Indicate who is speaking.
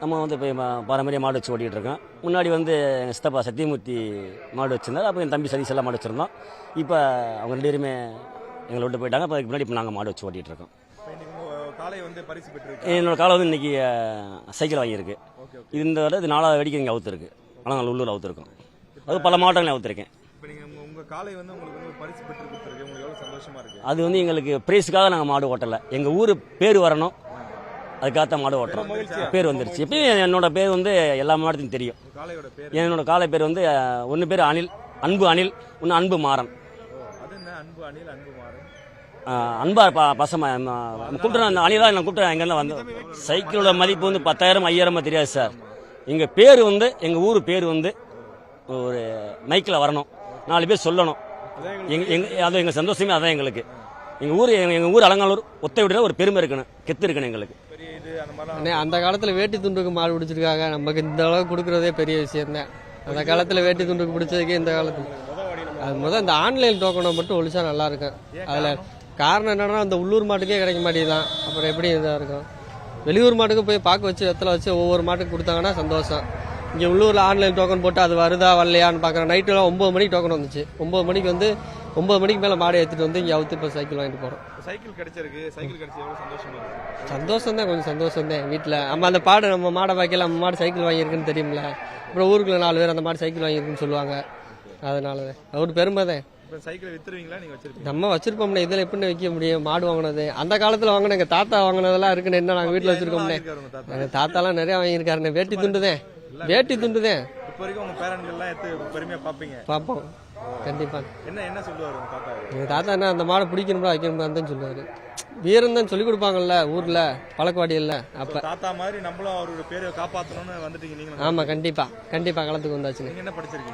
Speaker 1: நம்ம வந்து இப்போ பாரம்பரிய மாடு வச்சு ஓட்டிகிட்டு இருக்கோம். முன்னாடி வந்து எங்கள் சித்தப்பா சத்தியமூர்த்தி மாடு வச்சுருந்தார். அப்போ என் தம்பி சதீஷ் எல்லாம் மாடு வச்சுருந்தோம். இப்போ அவங்க 2 பேருமே எங்களை விட்டு போயிட்டாங்க. இப்போ அதுக்கு முன்னாடி இப்போ நாங்கள் மாடு வச்சு ஓட்டிகிட்டு இருக்கோம். என்னோட காலை வந்து இன்றைக்கி சைக்கிள் வாங்கியிருக்கு. இது இந்த வரை இது 4வது வெடிக்க இங்கே அவுத்துருக்கு. ஆனால் நாங்கள் உள்ளூர் அவுத்துருக்கோம். அது பல மாவட்டங்களில் அவுத்துருக்கேன். அது வந்து எங்களுக்கு ப்ரைஸுக்காக நாங்கள் மாடு ஓட்டலை. எங்கள் ஊர் பேர் வரணும், அதுக்காக மாடு ஓட்டுறோம். பேர் வந்துருச்சு. எப்பயும் என்னோட பேர் வந்து எல்லா மாவட்டத்தையும் தெரியும். என்னோட காலை பேர் வந்து ஒன்று பேர் அனில், அன்பு அனில், ஒன்று அன்பு மாறன். அன்பா பசமா கூப்பிட்டு அந்த அணிலாக நான் கூப்பிட்டு எங்கேருந்து வந்து சைக்கிளோட மதிப்பு வந்து 10,000 5,000 தெரியாது சார். எங்கள் பேர் வந்து எங்கள் ஊர் பேர் வந்து ஒரு மைக்கில் வரணும், 4 பேர் சொல்லணும். அது எங்கள் சந்தோஷமே. அதான் எங்களுக்கு எங்கள் ஊர் அலங்காலூர் ஒத்தை விட ஒரு பெருமை இருக்கணும், கெத்து இருக்கணும் எங்களுக்கு.
Speaker 2: அந்த காலத்தில் வேட்டி துண்டுக்கு மாடு பிடிச்சிருக்காங்க. நமக்கு இந்த அளவுக்கு கொடுக்குறதே பெரிய விஷயம் தான். அந்த காலத்தில் வேட்டி துண்டுக்கு பிடிச்சதுக்கே இந்த காலத்தில் அது முதல் இந்த ஆன்லைன் டோக்கனை மட்டும் ஒழிச்சா நல்லா இருக்கும். அதில் காரணம் என்னன்னா அந்த உள்ளூர் மாட்டுக்கே கிடைக்க மாட்டேங்குதான். அப்புறம் எப்படி இதாக இருக்கும்? வெளியூர் மாட்டுக்கு போய் பார்க்க வச்சு வெத்தலை வச்சு ஒவ்வொரு மாட்டுக்கு கொடுத்தாங்கன்னா சந்தோஷம். இங்கே உள்ளூரில் ஆன்லைன் டோக்கன் போட்டு அது வருதா வரலையான்னு பார்க்குறேன். நைட்டுலாம் 9 மணிக்கு டோக்கன் வந்துச்சு. 9 மணிக்கு வந்து 9 மணிக்கு மேலே மாடை ஏற்றிட்டு வந்து இங்கே அவுத்து இப்போ சைக்கிள் வாங்கிட்டு போகிறோம்.
Speaker 3: சைக்கிள் கிடைச்சிருக்கு. சைக்கிள் கிடைச்சி எவ்வளோ சந்தோஷமா இருக்கு?
Speaker 2: சந்தோஷம் தான், கொஞ்சம் சந்தோஷம் தான். வீட்டில் நம்ம அந்த பாடு நம்ம மாடை பார்க்கல, நம்ம மாடு சைக்கிள் வாங்கியிருக்குன்னு தெரியுமில்ல. அப்புறம் ஊருக்குள்ள 4 பேர் அந்த மாடு சைக்கிள் வாங்கியிருக்குன்னு சொல்லுவாங்க. அதனால தான் ஒரு பெருமை தான்.
Speaker 3: சைக்கிள் வித்துருவீங்களா? நீங்க வச்சிருக்கீங்க?
Speaker 2: நம்ம வச்சிருப்போம்ல. இதில் எப்படி வைக்க முடியும்? மாடு வாங்கினது அந்த காலத்தில் வாங்கின எங்கள் தாத்தா வாங்கினதெல்லாம் இருக்குன்னு என்ன நாங்கள் வீட்டில் வச்சிருக்கோம்னே. எங்கள் தாத்தாலாம் நிறையா வாங்கியிருக்காருண்ணே. வேட்டி துண்டுதேன், வேட்டி துண்டுதேன்.
Speaker 3: இப்போ வரைக்கும் உங்க பேரண்ட்கள்லாம் எடுத்து பெருமையாக பார்ப்பீங்க?
Speaker 2: பார்ப்போம் கண்டிப்பாக.
Speaker 3: என்ன சொல்லுவார் உங்க தாத்தா?
Speaker 2: எங்கள் தாத்தா என்ன அந்த மாடை பிடிக்கணும்னா வைக்கணும்னு தான் சொல்லுவார். வீரம் தான் சொல்லி கொடுப்பாங்கல்ல ஊரில் பழக்கவாடியில். அப்போ
Speaker 3: தாத்தா மாதிரி நம்மளும் அவரோட பேரை காப்பாற்றணும்னு வந்துட்டீங்க நீங்க?
Speaker 2: ஆமாம் கண்டிப்பாக களத்துக்கு வந்தாச்சு.
Speaker 3: என்ன படிச்சிருக்கீங்க?